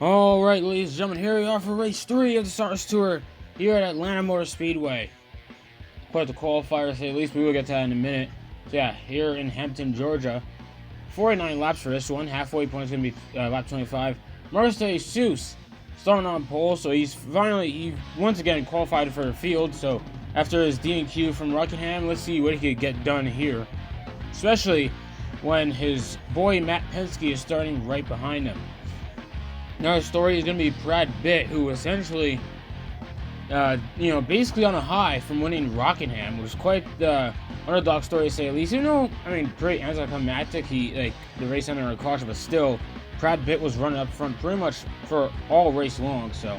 Alright, ladies and gentlemen, here we are for race 3 of the SARS Tour here at Atlanta Motor Speedway. Quite the qualifier, to say at least. We will get to that in a minute. So yeah, here in Hampton, Georgia. 49 laps for this one. Halfway point is going to be lap 25. Mercedes Seuss starting on pole, so he once again qualified for the field. So after his D&Q from Rockingham, let's see what he could get done here. Especially when his boy Matt Penske is starting right behind him. Another story is going to be Brad Pitt, who essentially, basically on a high from winning Rockingham, which was quite the underdog story to say at least. Great anticlimactic. The race ended on a caution, but still, Brad Pitt was running up front pretty much for all race long, so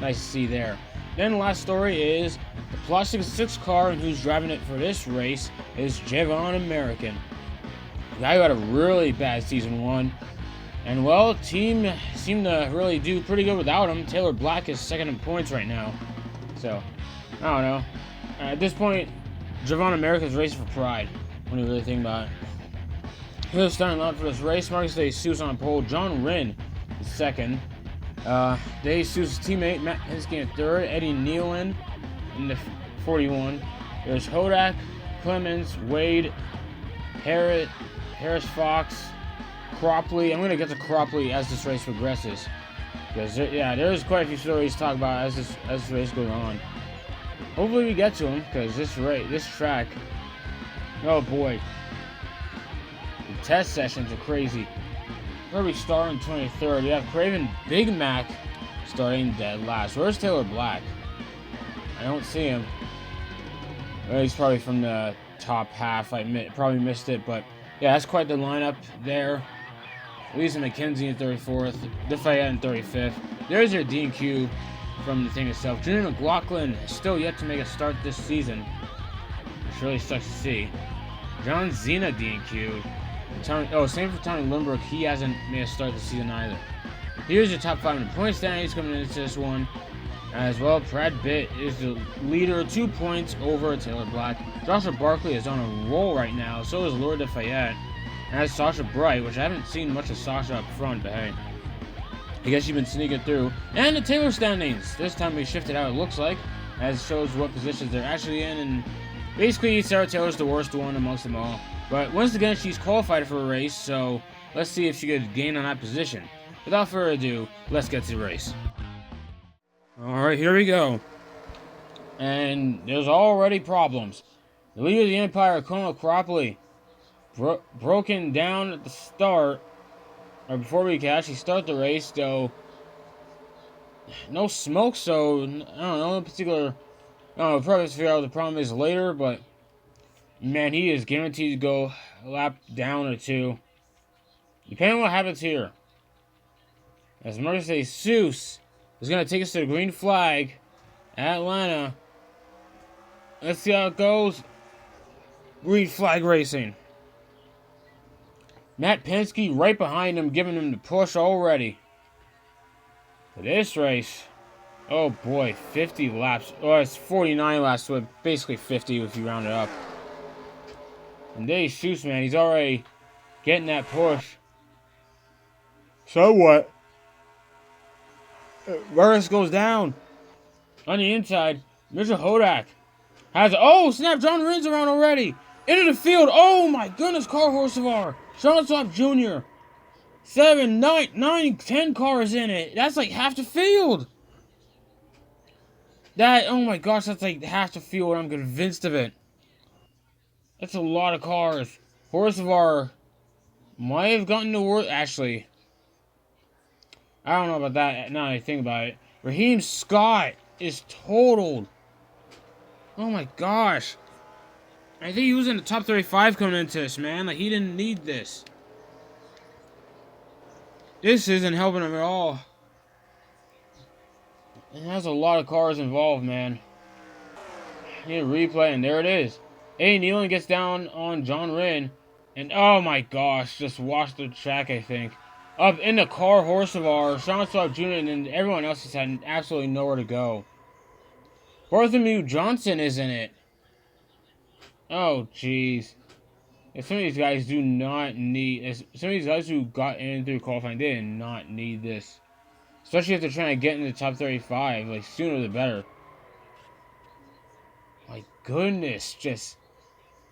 nice to see there. Then the last story is the Plastic 6 car, and who's driving it for this race is Javon American. The guy who had a really bad season 1. And well, team seemed to really do pretty good without him. Taylor Black is second in points right now. So, I don't know. At this point, Javon America's racing for pride, when you really think about it. Here's starting out for this race. Mercedes Seuss on pole. John Rinn is second. Dave Seuss' teammate, Matt Penske in third. Eddie Nealon in the 41. There's Hodak, Clemens, Wade, Harris Fox, Cropley. I'm going to get to Cropley as this race progresses. Because, there's quite a few stories to talk about as this race goes on. Hopefully we get to him, because this track, oh boy. The test sessions are crazy. Where we start in 23rd, we have Craven Big Mac starting dead last. Where's Taylor Black? I don't see him. Well, he's probably from the top half. I probably missed it, but yeah, that's quite the lineup there. Lisa McKenzie in 34th, DeFayette in 35th. There's your D&Q from the thing itself. Junior McLaughlin is still yet to make a start this season, which really sucks to see. John Zena D&Q. Same for Tommy Lindbergh. He hasn't made a start this season either. Here's your top 5 in the point standings coming into this one. As well, Brad Pitt is the leader, 2 points over Taylor Black. Joshua Barkley is on a roll right now, so is Laura DeFayette. And that's Sasha Bright, which I haven't seen much of Sasha up front, but hey, I guess she's been sneaking through. And the Taylor standings. This time we shifted out, it looks like, as it shows what positions they're actually in. And basically, Sarah Taylor's the worst one amongst them all. But once again, she's qualified for a race, so let's see if she could gain on that position. Without further ado, let's get to the race. Alright, here we go. And there's already problems. The leader of the Empire, Colonel Cropley, broken down at the start, or before we could actually start the race, though. No smoke, so I don't know, in particular. I don't know, probably figure out what the problem is later, but man, he is guaranteed to go a lap down or two, depending on what happens here. As Mercedes Seuss is going to take us to the green flag at Atlanta. Let's see how it goes. Green flag racing. Matt Penske right behind him, giving him the push already. For this race, oh boy, 50 laps. Oh, it's 49 laps, so basically 50 if you round it up. And Dave Seuss, man, he's already getting that push. So what? Burris goes down. On the inside, Mitchell Hodak has. Oh, snap! John Rinn's around already. Into the field. Oh my goodness, Carl Horsevar. Sean Swap Jr. 7, 9, 10 cars in it. That's like half the field. Oh my gosh, that's like half the field. I'm convinced of it. That's a lot of cars. Horsevar might have gotten the worst. Actually, I don't know about that now that I think about it. Raheem Scott is totaled. Oh my gosh. I think he was in the top 35 coming into this, man. Like, he didn't need this. This isn't helping him at all. It has a lot of cars involved, man. I need a replay, and there it is. A. Nealon gets down on John Rinn. And, oh my gosh, just washed the track, I think. Up in the car, Horsevar, Sean Swap Jr., and everyone else has had absolutely nowhere to go. Bartholomew Johnson is in it. Oh, jeez. Some of these guys do not need... Some of these guys who got in through qualifying, they did not need this. Especially if they're trying to get in the top 35, like, sooner the better. My goodness, just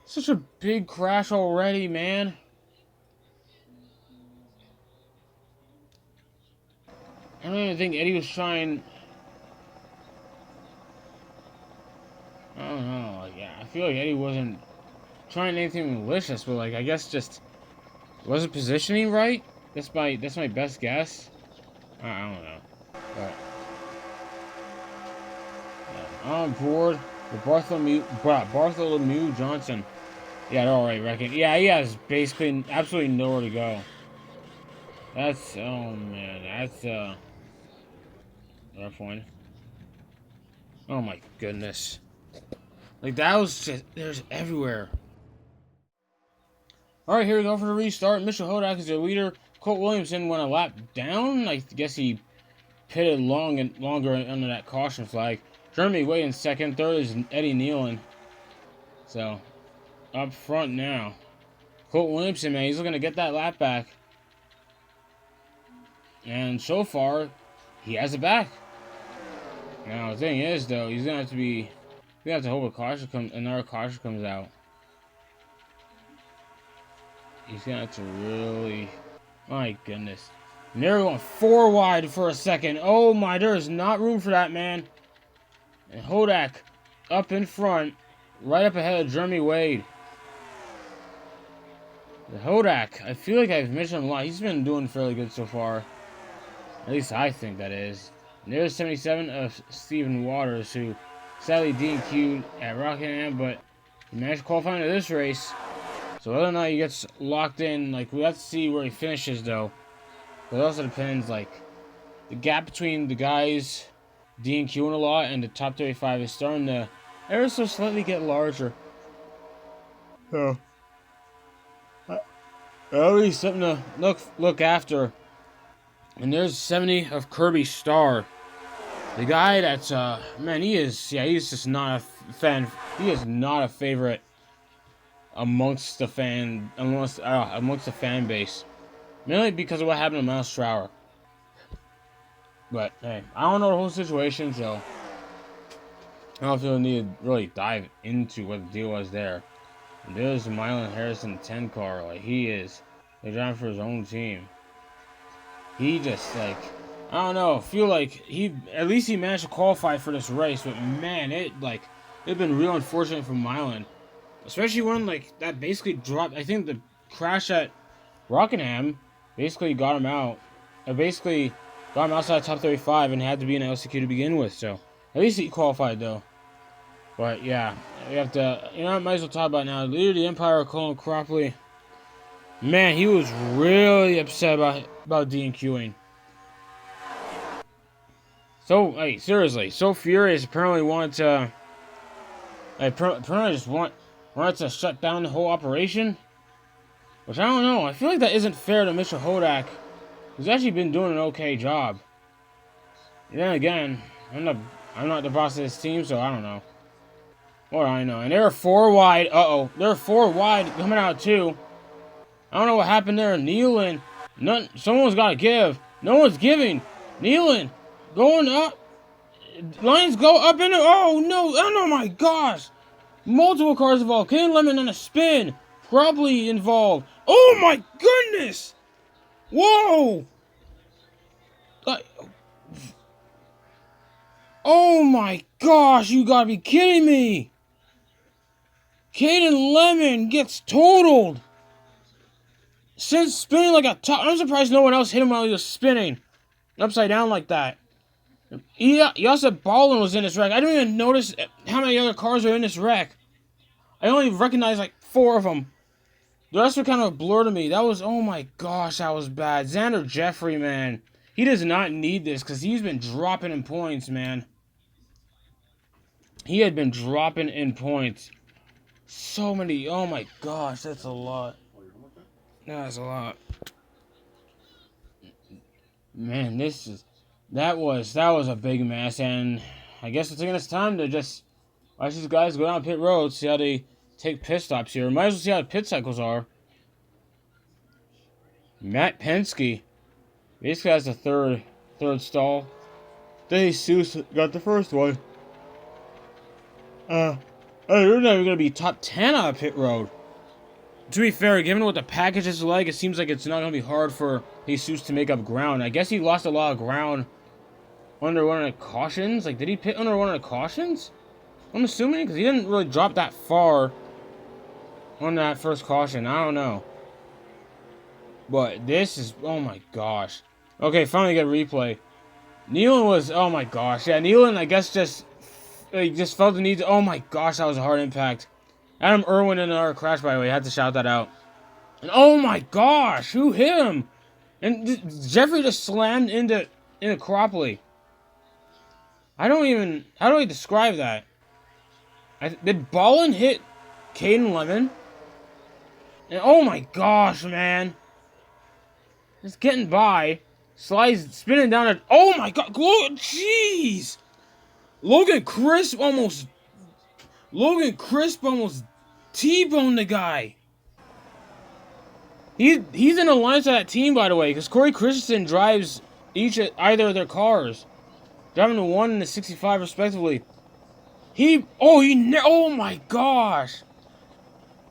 such a big crash already, man. I don't even think Eddie was trying. I don't know. Like, yeah, I feel like Eddie wasn't trying anything malicious, but like I guess just wasn't positioning right. That's my best guess. I don't know. But yeah, on board with Bartholomew Johnson. Yeah, they're already wrecking. Yeah, he has basically absolutely nowhere to go. That's oh man, that's rough one. Oh my goodness. Like that was just there's everywhere. Alright, here we go for the restart. Mitchell Hodak is their leader. Colt Williamson went a lap down. I guess he pitted longer under that caution flag. Jeremy Way in second. Third is Eddie Nealon. So, up front now. Colt Williamson, man, he's looking to get that lap back. And so far, he has it back. Now, the thing is, though, he's going to have to hope another caution comes out. He's going to have to really... My goodness. And they're going 4 wide for a second. Oh my, there is not room for that, man. And Hodak up in front, right up ahead of Jeremy Wade. The Hodak, I feel like I've mentioned him a lot. He's been doing fairly good so far. At least I think that is. And there's 77 of Stephen Waters, who sadly DNQ'd at Rockingham, but he managed to qualify into this race. So whether or not he gets locked in, like, we have to see where he finishes, though. But it also depends, like, the gap between the guys DNQing a lot and the top 35 is starting to ever so slightly get larger. So, at least something to look after. And there's 70 of Kirby Starr. The guy that's, man, he's just not a fan. He is not a favorite amongst the fan base. Mainly because of what happened to Miles Trower. But, hey, I don't know the whole situation, so I don't feel the need to really dive into what the deal was there. And there's Mylon Harrison 10 car. Like, they're driving for his own team. He just, like, I don't know, feel like at least he managed to qualify for this race, but man, it'd been real unfortunate for Mylon. Especially when, like, that basically dropped, I think the crash at Rockingham basically got him out. It basically got him outside top 35 and had to be in LCQ to begin with, so at least he qualified, though. But, yeah, we have to, might as well talk about it now. Leader of the Empire, Colin Cropley. Man, he was really upset about DNQing. So, hey, seriously, so furious. Apparently wanted to shut down the whole operation. Which I don't know. I feel like that isn't fair to Mitchell Hodak, who's actually been doing an okay job. And then again, I'm not the boss of this team, so I don't know. What do I know? And they're 4 wide. They're 4 wide coming out too. I don't know what happened there. Nealon, someone's got to give. No one's giving. Nealon, going up. Lines go up in it. Oh no! Oh my gosh! Multiple cars involved. Kane Lemon on a spin. Probably involved. Oh my goodness! Whoa! Oh my gosh! You gotta be kidding me! Caden Lemon gets totaled. Since spinning like a top, I'm surprised no one else hit him while he was spinning upside down like that. Josip Ballin was in this wreck. I didn't even notice how many other cars are in this wreck. I only recognized like 4 of them. The rest were kind of a blur to me. That was, oh my gosh, that was bad. Xander Jeffrey, man. He does not need this because he's been dropping in points, man. He had been dropping in points. So many, oh my gosh, that's a lot. That's a lot. Man, that was a big mess, and I guess it's taking us time to just watch these guys go down pit road, see how they take pit stops here. Might as well see how the pit cycles are. Matt Penske basically has the third third stall. Jesus got the first one. Oh, you're not even gonna be top 10 on a pit road. To be fair, given what the package is like, it seems like it's not gonna be hard for Jesus to make up ground. I guess he lost a lot of ground under one of the cautions. Like, did he pit under one of the cautions? I'm assuming, because he didn't really drop that far on that first caution. I don't know. But this is, oh my gosh. Okay, finally get a replay. Nealon was, oh my gosh. Yeah, Nealon, I guess, just felt the need to, oh my gosh, that was a hard impact. Adam Irwin in our crash, by the way. I had to shout that out. And oh my gosh, who hit him? And Jeffrey just slammed into Coropoli. How do I describe that? Did Ballin hit Caden Lemon? And oh my gosh, man. Just getting by. Slides, spinning down it. Oh my god, jeez! Logan Crisp almost T-boned the guy. He's in alliance with that team, by the way, because Corey Christensen drives either of their cars. Driving the 1 and the 65 respectively. Oh my gosh.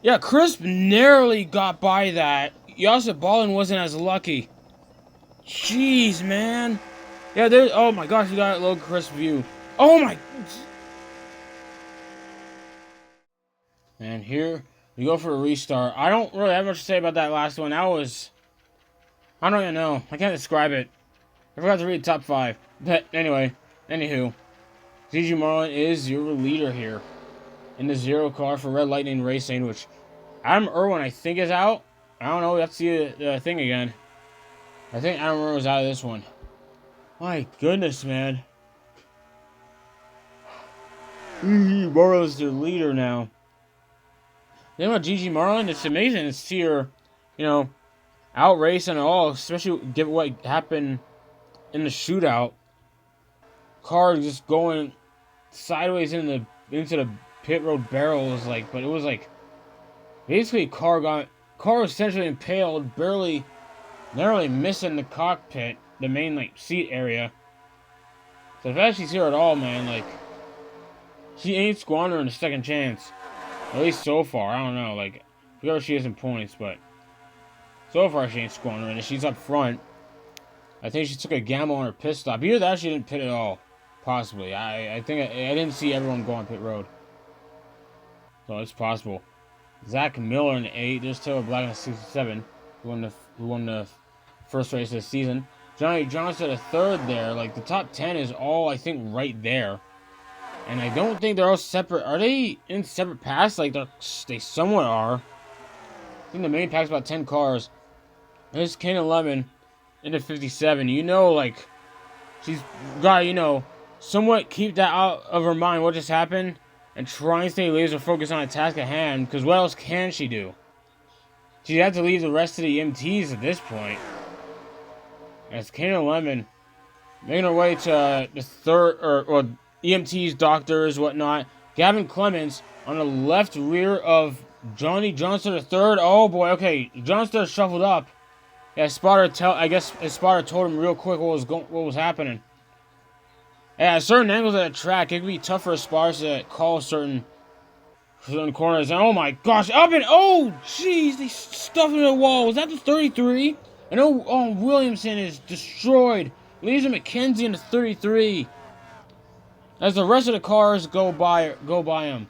Yeah, Crisp narrowly got by that. Yosef Ballin wasn't as lucky. Jeez, man. Yeah, oh my gosh, you got a low Crisp view. Oh my. And here we go for a restart. I don't really have much to say about that last one. I don't even know. I can't describe it. I forgot to read top 5. But anyway, anywho. Gigi Marlin is your leader here in the 0 car for Red Lightning Racing, which Adam Irwin, I think, is out. I don't know. Let's see the thing again. I think Adam Irwin was out of this one. My goodness, man. Gigi Marlin is their leader now. You know what, Gigi Marlin? It's amazing to see her, outrace and all, especially given what happened in the shootout. Car just going sideways into the pit road barrels, but it was basically car was essentially impaled, narrowly missing the cockpit, the main seat area. So if Ashley's here at all, man, she ain't squandering a second chance. At least so far, I don't know, forget where she is in points, but so far she ain't squandering it. She's up front. I think she took a gamble on her pit stop. Either that, she didn't pit at all. Possibly. I think I didn't see everyone go on pit road. So it's possible. Zach Miller in 8. There's Taylor Black in 67. Who won the first race of the season. Johnny Johnson a 3rd there. The top 10 is all, I think, right there. And I don't think they're all separate. Are they in separate paths? They somewhat are. I think the main pack's about 10 cars. There's Kanan Lemon into 57. She's got, somewhat keep that out of her mind what just happened and try and stay laser focused on a task at hand, because what else can she do? She'd have to leave the rest of the EMTs at this point. As Kanan Lemon making her way to the 3rd, or EMTs, doctors, whatnot. Gavin Clements on the left rear of Johnny Johnson III. Oh boy, okay, Johnson shuffled up. Yeah, his spotter told him real quick what was happening. Yeah, at certain angles of the track, it could be tough for spotters to call certain corners. And oh my gosh, oh jeez, they stuffed in the wall. Was that the 33? I know Williamson is destroyed. Leaves McKenzie in the 33. As the rest of the cars go by him.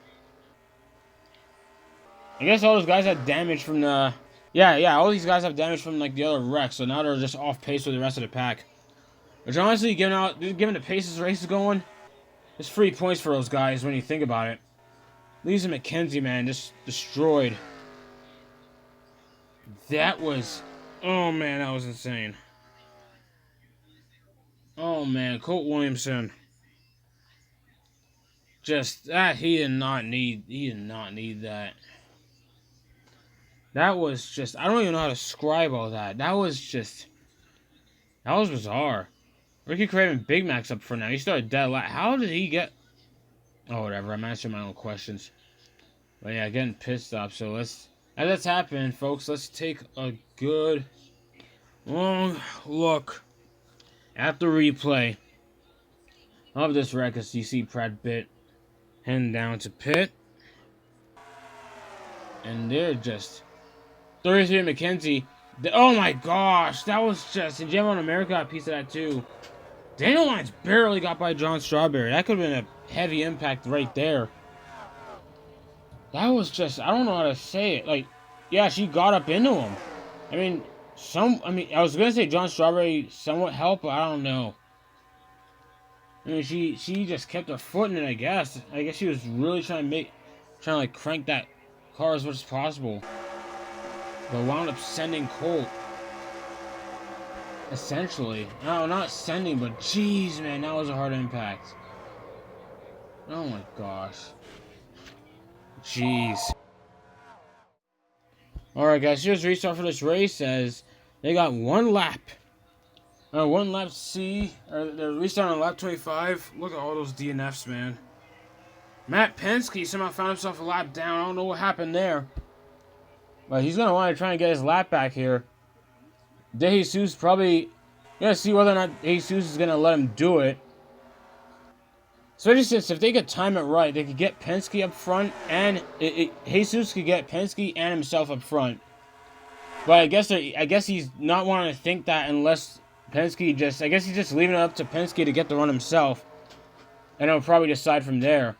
I guess all those guys had damage from the... Yeah, all these guys have damage from the other wrecks, so now they're just off pace with the rest of the pack. Which honestly, given the pace this race is going, it's free points for those guys when you think about it. Lisa McKenzie, man, just destroyed. That was... Oh man, that was insane. Oh man, Colt Williamson. Just that he did not need that. That was just, I don't even know how to describe all that. That was bizarre. Ricky Craven Big Mac's up for now. He started dead last. How did he get... Oh, whatever. I'm answering my own questions. But yeah, getting pissed off. So as that's happening, folks, let's take a good long look After replay of this wreck, as you see Brad Pitt heading down to pit. And they're just 33 McKenzie. Oh my gosh, that was just. And Jam on America got a piece of that too. Daniel Lyons barely got by John Strawberry. That could have been a heavy impact right there. That was just. I don't know how to say it. Like, yeah, she got up into him. I mean, I was gonna say John Strawberry somewhat helped, but I don't know. I mean, she just kept her foot in it. I guess she was really trying to like crank that car as much as possible. But wound up sending Colt. Essentially. No, not sending, but jeez, man, that was a hard impact. Oh my gosh. Jeez. Alright, guys, here's restart for this race as they got one lap. One lap C. They're restarting on lap 25. Look at all those DNFs, man. Matt Penske somehow found himself a lap down. I don't know what happened there. But he's going to want to try and get his lap back here. De Jesus probably going to see whether or not De Jesus is going to let him do it. Especially since if they could time it right, they could get Penske up front, and Jesus could get Penske and himself up front. But I guess he's not wanting to think that unless Penske just. I guess he's just leaving it up to Penske to get the run himself, and he'll probably decide from there.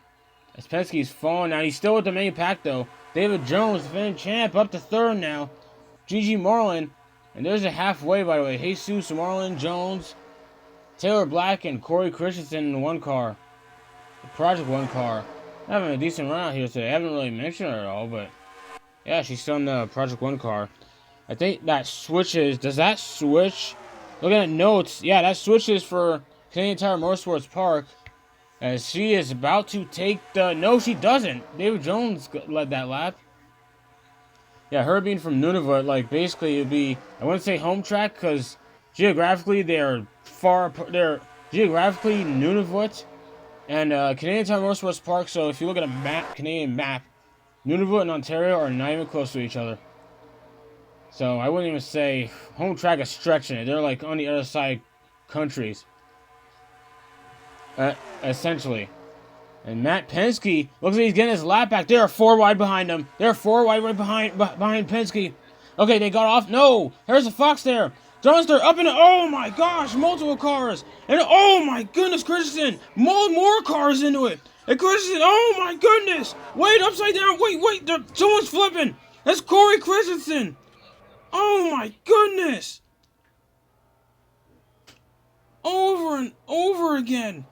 As Penske's falling now, he's still with the main pack though. David Jones, defending champ, up to third now. Gigi Marlin, and there's a halfway by the way. Jesus, Marlin, Jones, Taylor Black, and Corey Christensen in the one car. The Project One car. Having a decent run out here today. I haven't really mentioned her at all, but yeah, she's still in the Project One car. I think that switches. Does that switch? Looking at notes, yeah, that switches for Canadian Tire Motorsports Park. As she is about to take the... No, she doesn't. David Jones led that lap. Yeah, her being from Nunavut, like, basically, it'd be... I wouldn't say home track, because geographically, they're far... They're geographically Nunavut and Canadian Tire Motorsports Park, so if you look at a map, Canadian map, Nunavut and Ontario are not even close to each other. So, I wouldn't even say home track is stretching it. They're, like, on the other side countries. Essentially. And Matt Penske looks like he's getting his lap back. They are 4 wide behind him. They're 4 wide right behind Penske. Okay, they got off. No! There's a Fox there. Johnster up in it. Oh my gosh, multiple cars. And oh my goodness, Christensen. More cars into it. And Christensen, oh my goodness. Wait, upside down. Wait. Someone's flipping. That's Corey Christensen. Oh my goodness. Over and over again.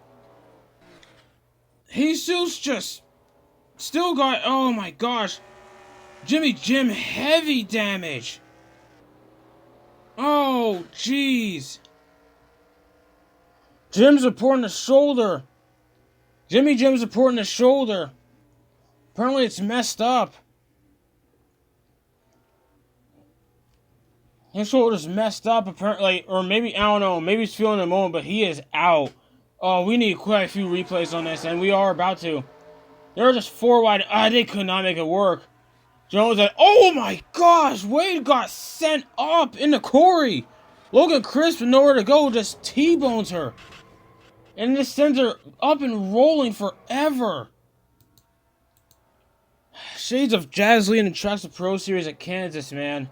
Jesus just still got, oh my gosh. Jim, heavy damage. Oh, jeez. Jim's reporting the shoulder. Jim's reporting the shoulder. Apparently it's messed up. His shoulder's messed up apparently, or maybe, I don't know, maybe he's feeling the moment, but he is out. Oh, we need quite a few replays on this, and we are about to. They're just 4 wide. They could not make it work. Jones said, oh my gosh, Wade got sent up into Corey. Logan Crisp with nowhere to go just T-bones her. And this sends her up and rolling forever. Shades of Jazz Lee in the Tracks of Pro Series at Kansas, man.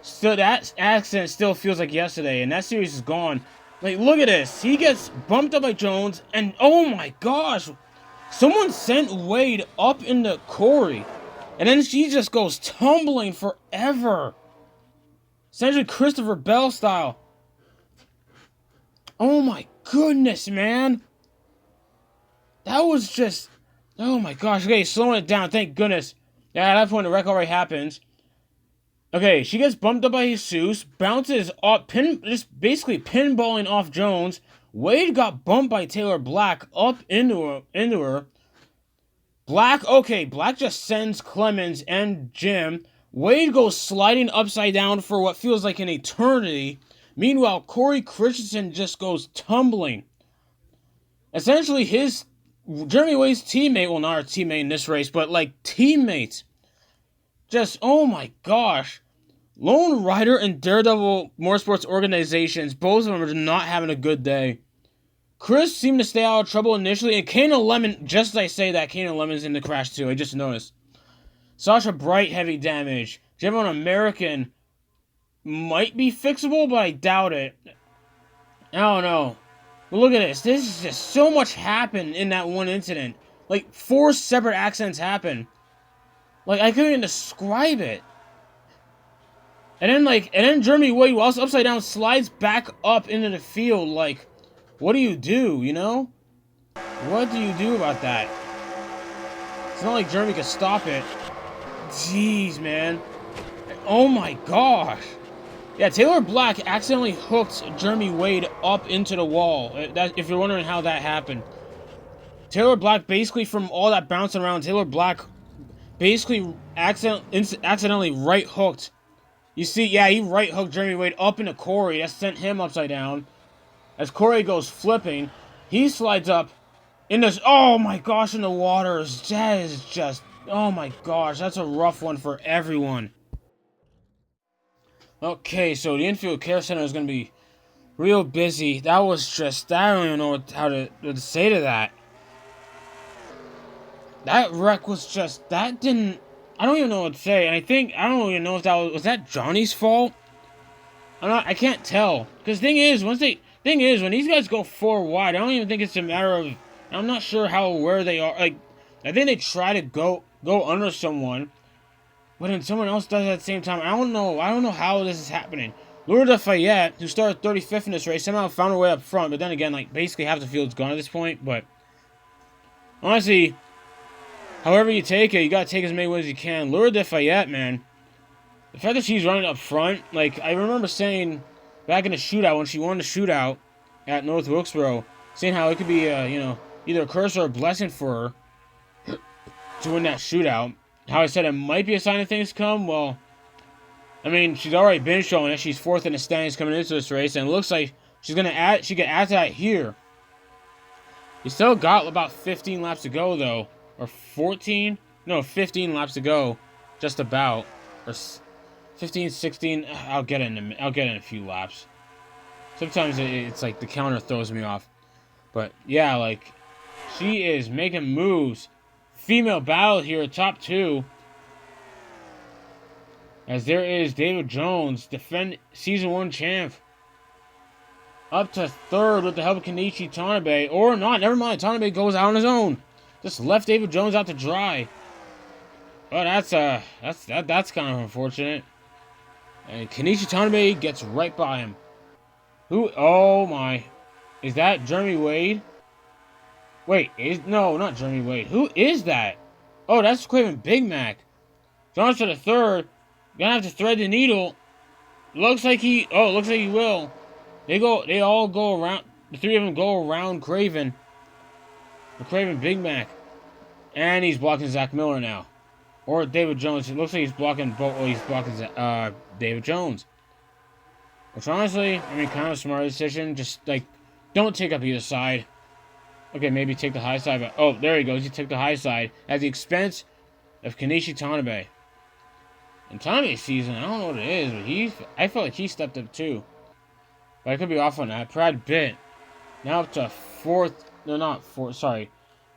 Still, that accident still feels like yesterday, and that series is gone. Like, look at this. He gets bumped up by Jones, and oh my gosh. Someone sent Wade up into Corey. And then she just goes tumbling forever. Essentially Christopher Bell style. Oh my goodness, man. That was just... Oh my gosh. Okay, slowing it down. Thank goodness. Yeah, at that point the wreck already happens. Okay, she gets bumped up by Jesus, bounces up, just basically pinballing off Jones. Wade got bumped by Taylor Black up into her. Black just sends Clemens and Jim. Wade goes sliding upside down for what feels like an eternity. Meanwhile, Corey Christensen just goes tumbling. Essentially, Jeremy Wade's teammate, well, not our teammate in this race, but like teammates. Just, oh my gosh. Lone Rider and Daredevil Motorsports organizations, both of them are not having a good day. Chris seemed to stay out of trouble initially, and Kane and Lemon, just as I say that, Kane and Lemon's in the crash too, I just noticed. Sasha Bright, heavy damage. Gemma American might be fixable, but I doubt it. I don't know. But look at this. This is just so much happened in that one incident. Like, 4 separate accidents happened. Like, I couldn't even describe it. And then Jeremy Wade, while it's upside down, slides back up into the field. Like, what do you do, you know? What do you do about that? It's not like Jeremy can stop it. Jeez, man. Oh my gosh. Yeah, Taylor Black accidentally hooked Jeremy Wade up into the wall. If you're wondering how that happened. Taylor Black, basically from all that bouncing around, Taylor Black basically accidentally right hooked. You see, yeah, he right hooked Jeremy Wade up into Corey. That sent him upside down. As Corey goes flipping, he slides up in this. Oh my gosh, in the waters. That is just. Oh my gosh, that's a rough one for everyone. Okay, so the infield care center is going to be real busy. That was just. I don't even know what to say to that. That wreck was just. That didn't. I don't even know what to say. And I don't even know if that was that Johnny's fault? I can't tell. Because thing is, when these guys go 4 wide, I don't even think it's a matter of. I'm not sure how aware they are. Like, I think they try to go under someone, but then someone else does it at the same time. I don't know how this is happening. Laura Lafayette, who started 35th in this race, somehow found her way up front. But then again, like, basically half the field's gone at this point. But honestly, however you take it, you gotta take as many wins as you can. Laura Lafayette, man. The fact that she's running up front, like, I remember saying back in the shootout, when she won the shootout at North Wilkesboro, saying how it could be, either a curse or a blessing for her to win that shootout. How I said it might be a sign of things to come. Well, I mean, she's already been showing that she's 4th in the standings coming into this race, and it looks like she can add to that here. You still got about 15 laps to go, though. Or 14? No, 15 laps to go. Just about. Or 15, 16. I'll get it in a few laps. Sometimes it's like the counter throws me off. But yeah, like, she is making moves. Female battle here, top 2. As there is David Jones, defend season 1 champ. Up to 3rd with the help of Kenichi Tanabe. Or not, never mind. Tanabe goes out on his own. Just left David Jones out to dry. Oh, that's kind of unfortunate. And Kenichi Tanabe gets right by him. Who? Oh my. Is that Jeremy Wade? Wait, no, not Jeremy Wade. Who is that? Oh, that's Craven Big Mac. Jones to the 3rd. Gonna have to thread the needle. Looks like he will. They all go around. The 3 of them go around Craven. The Craven Big Mac. And he's blocking Zach Miller now. Or David Jones. It looks like he's blocking both. Oh, he's blocking David Jones. Which honestly, I mean, kind of a smart decision. Just, like, don't take up either side. Okay, maybe take the high side. But, oh, there he goes. He took the high side at the expense of Kenichi Tanabe. In Tanabe's season, I don't know what it is, but I felt like he stepped up too. But I could be off on that. Brad Pitt, now up to 4th. No, not 4th. Sorry.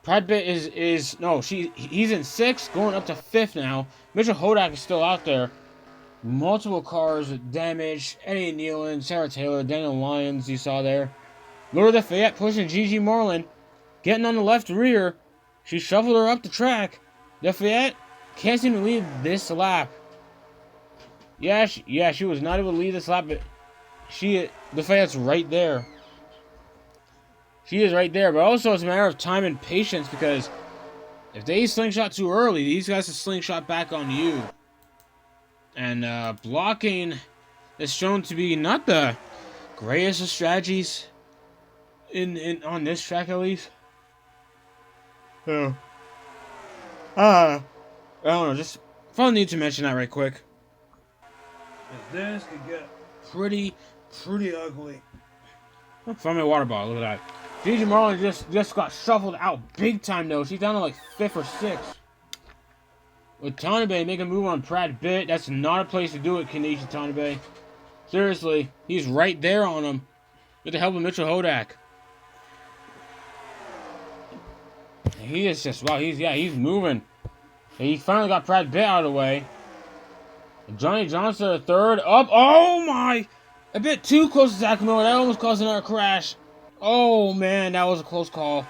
Brad Pitt he's in 6th, going up to 5th now. Mitchell Hodak is still out there. Multiple cars with damage. Eddie Nealon, Sarah Taylor, Daniel Lyons, you saw there. Laura Lafayette pushing Gigi Marlin. Getting on the left rear. She shuffled her up the track. Lafayette can't seem to lead this lap. Yeah, she was not able to lead this lap, but Lafayette's right there. She is right there, but also it's a matter of time and patience, because if they slingshot too early, these guys will slingshot back on you. And blocking is shown to be not the greatest of strategies on this track, at least. So, I don't know, just probably need to mention that right quick. This could get pretty ugly. Find me a water bottle, look at that. Gigi Marlin just got shuffled out big time, though. She's down to like 5th or 6th. with Tanabe making a move on Pratt Bit. That's not a place to do it, Kenichi Tanabe. Seriously, he's right there on him with the help of Mitchell Hodak. He is just, wow, he's moving. He finally got Pratt Bit out of the way. Johnny Johnson, the third, up. Oh my! A bit too close to Zach Miller. That almost caused another crash. Oh man, that was a close call.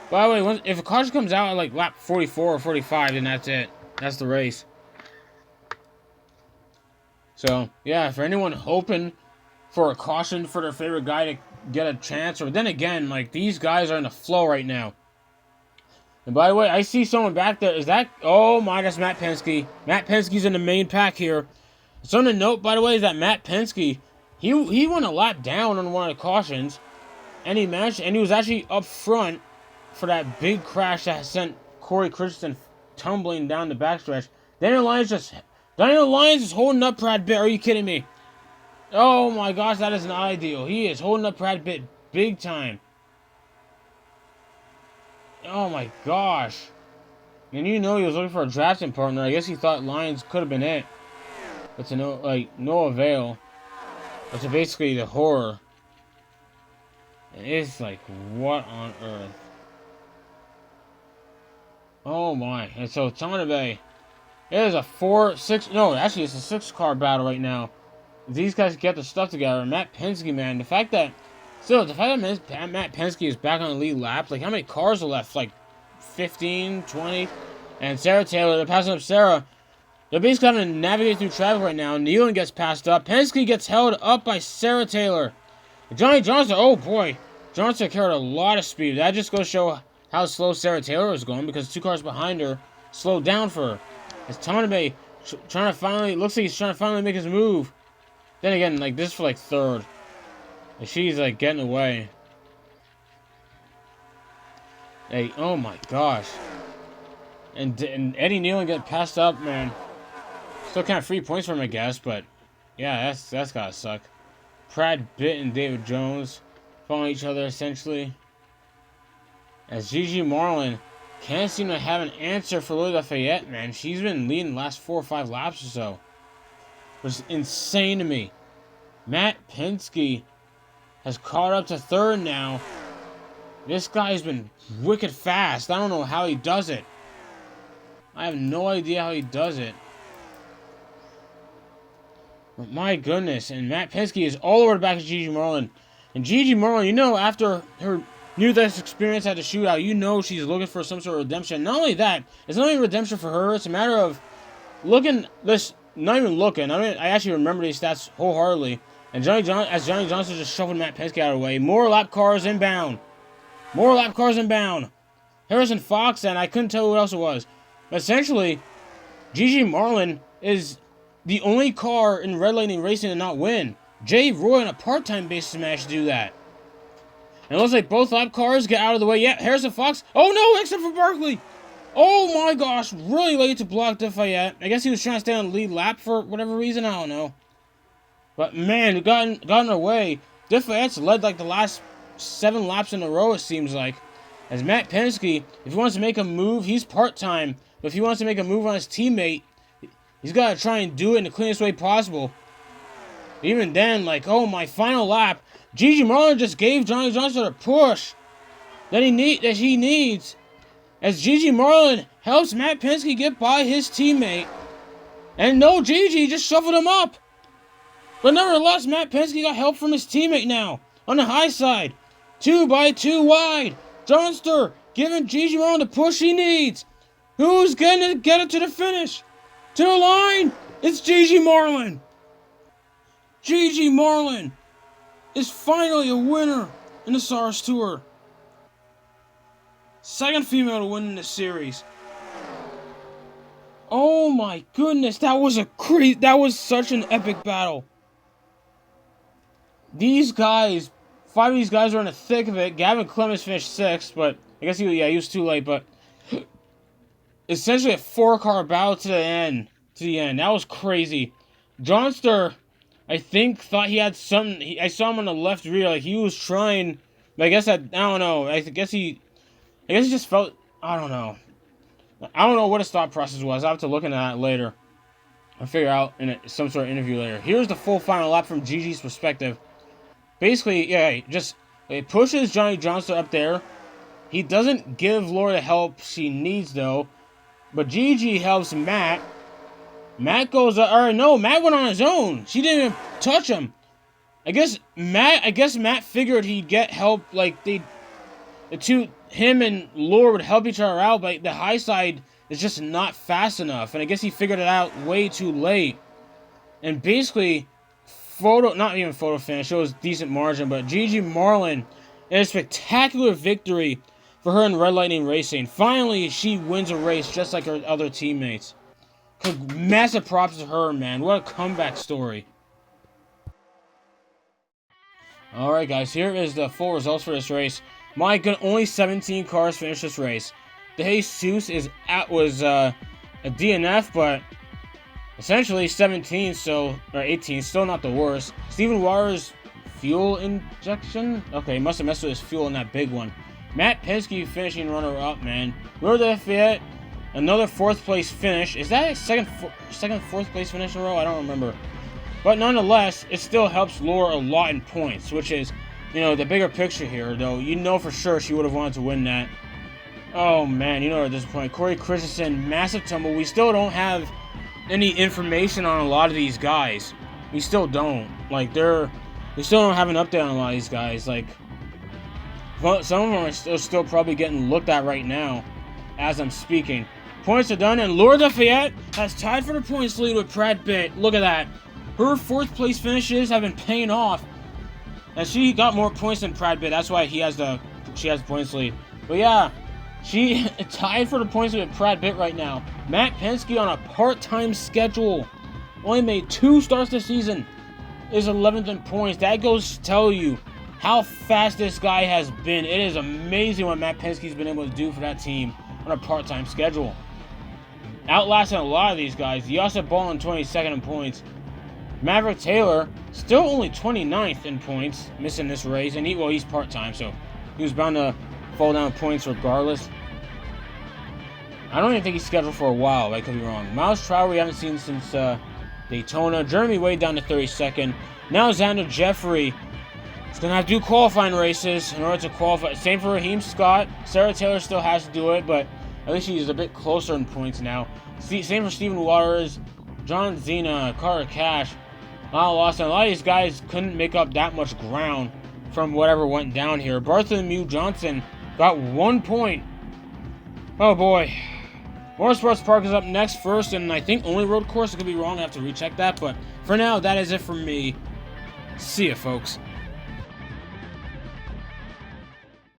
By the way, if a caution comes out at like lap 44 or 45, then that's it. That's the race. So, yeah, for anyone hoping for a caution for their favorite guy to get a chance, or then again, like, these guys are in the flow right now. And by the way, I see someone back there. Is that... Oh my, that's Matt Penske. Matt Penske's in the main pack here. Something to note, by the way, is that Matt Penske, he went a lap down on one of the cautions, and he was actually up front for that big crash that sent Corey Christensen tumbling down the backstretch. Daniel Lyons is holding up Pratt Bit. Are you kidding me? Oh my gosh, that is not ideal. He is holding up Pratt Bit big time. Oh my gosh. And you know he was looking for a drafting partner. I guess he thought Lyons could have been it. But to no avail. But to basically the horror. It's like, what on earth? Oh my. And so Tanabe, it is a it's a 6-car battle right now. If these guys get their stuff together, Matt Penske, man, the fact that Matt Penske is back on the lead lap, like how many cars are left? Like 15, 20? And Sarah Taylor, they're passing up Sarah. They're basically having to navigate through traffic right now. Nealon gets passed up. Penske gets held up by Sarah Taylor. Johnny Johnson, oh boy. Johnson carried a lot of speed. That just goes to show how slow Sarah Taylor was going, because 2 cars behind her slowed down for her. As Tanabe looks like he's trying to finally make his move. Then again, like, this is for like 3rd. And she's like getting away. Hey, oh my gosh. And Eddie Nealon get passed up, man. Still kind of free points for him, I guess, but yeah, that's gotta suck. Pratt Bit and David Jones following each other essentially. As Gigi Marlin can't seem to have an answer for Louis Lafayette, man. She's been leading the last 4 or 5 laps or so. Which is insane to me. Matt Penske has caught up to 3rd now. This guy's been wicked fast. I don't know how he does it. I have no idea how he does it. But my goodness. And Matt Penske is all over the back of Gigi Marlin. And Gigi Marlin, you know, after her near-death experience at the shootout, you know she's looking for some sort of redemption. Not only that, it's not even redemption for her. It's a matter of not even looking. I mean, I actually remember these stats wholeheartedly. And Johnny Johnson just shuffled Matt Penske out of the way. More lap cars inbound. Harrison Fox, and I couldn't tell who else it was. But essentially, Gigi Marlin is the only car in Red Lightning Racing to not win. Jay Roy on a part-time basis managed to do that. And it looks like both lap cars get out of the way. Yeah, Harrison Fox. Oh no, except for Barkley. Oh my gosh, really late to block Lafayette. I guess he was trying to stay on the lead lap for whatever reason, I don't know. But man, it got in our way. Lafayette's led like the last 7 laps in a row, it seems like. As Matt Penske, if he wants to make a move, he's part-time. But if he wants to make a move on his teammate, he's got to try and do it in the cleanest way possible. Even then, like, oh, my final lap, Gigi Marlin just gave Johnny Johnson a push that he needs. As Gigi Marlin helps Matt Penske get by his teammate. And no, Gigi just shuffled him up. But nevertheless, Matt Penske got help from his teammate now. On the high side. 2 by 2 wide. Johnster giving Gigi Marlin the push he needs. Who's going to get it to the finish? To the line. It's Gigi Marlin. Gigi Marlin is finally a winner in the SARS Tour. 2nd female to win in the series. Oh my goodness, that was such an epic battle. These guys, 5 of these guys were in the thick of it. Gavin Clemens finished 6th, but I guess he was too late, but essentially a 4-car battle to the end. That was crazy. Johnster, I think, thought he had something. I saw him on the left rear, like he was trying. But I don't know. I guess he just felt. I don't know. I don't know what his thought process was. I have to look into that later. I'll figure out in some sort of interview later. Here's the full final lap from Gigi's perspective. Basically, yeah, just it pushes Johnny Johnson up there. He doesn't give Laura the help she needs, though. But Gigi helps Matt. Matt goes, no, Matt went on his own. She didn't even touch him. I guess Matt figured he'd get help, like him and Laura would help each other out, but the high side is just not fast enough. And I guess he figured it out way too late. And basically, not even photo finish, it was decent margin, but Gigi Marlin, in a spectacular victory for her in Red Lightning Racing. Finally, she wins a race just like her other teammates. Massive props to her, man. What a comeback story. Alright, guys, here is the full results for this race. My God, only 17 cars finished this race. De Jesus was a DNF, but essentially 17, or 18, still not the worst. Steven Waters, fuel injection? Okay, must have messed with his fuel in that big one. Matt Penske finishing runner-up, man. Road Lafayette, another fourth place finish. Is that a second fourth place finish in a row? I don't remember. But nonetheless, it still helps Laura a lot in points, which is, the bigger picture here, though. You know for sure she would have wanted to win that. Oh, man, at this point. Corey Christensen, massive tumble. We still don't have any information on a lot of these guys. We still don't. We still don't have an update on a lot of these guys. Some of them are still probably getting looked at right now as I'm speaking. Points are done, and Laura Lafayette has tied for the points lead with Brad Pitt. Look at that. Her fourth place finishes have been paying off. And she got more points than Brad Pitt. That's why she has the points lead. But yeah, she tied for the points lead with Brad Pitt right now. Matt Penske on a part-time schedule. Only made 2 starts this season. Is 11th in points. That goes to tell you how fast this guy has been. It is amazing what Matt Penske's been able to do for that team on a part-time schedule. Outlasting a lot of these guys. Yosef Ball 22nd in points. Maverick Taylor still only 29th in points, missing this race, and he's part-time, so he was bound to fall down in points regardless. I don't even think he's scheduled for a while. I could be wrong. Miles Trower we haven't seen since Daytona. Jeremy Wade down to 32nd. Now Xander Jeffrey is going to have to do qualifying races in order to qualify. Same for Raheem Scott. Sarah Taylor still has to do it, but at least she's a bit closer in points now. Same for Steven Waters, John Cena, Carter Cash, Lyle Lawson. A lot of these guys couldn't make up that much ground from whatever went down here. Bartholomew Johnson got 1 point. Oh boy. Motorsports Park is up next first, and I think only road course. I could be wrong. I have to recheck that, but for now, that is it for me. See ya, folks.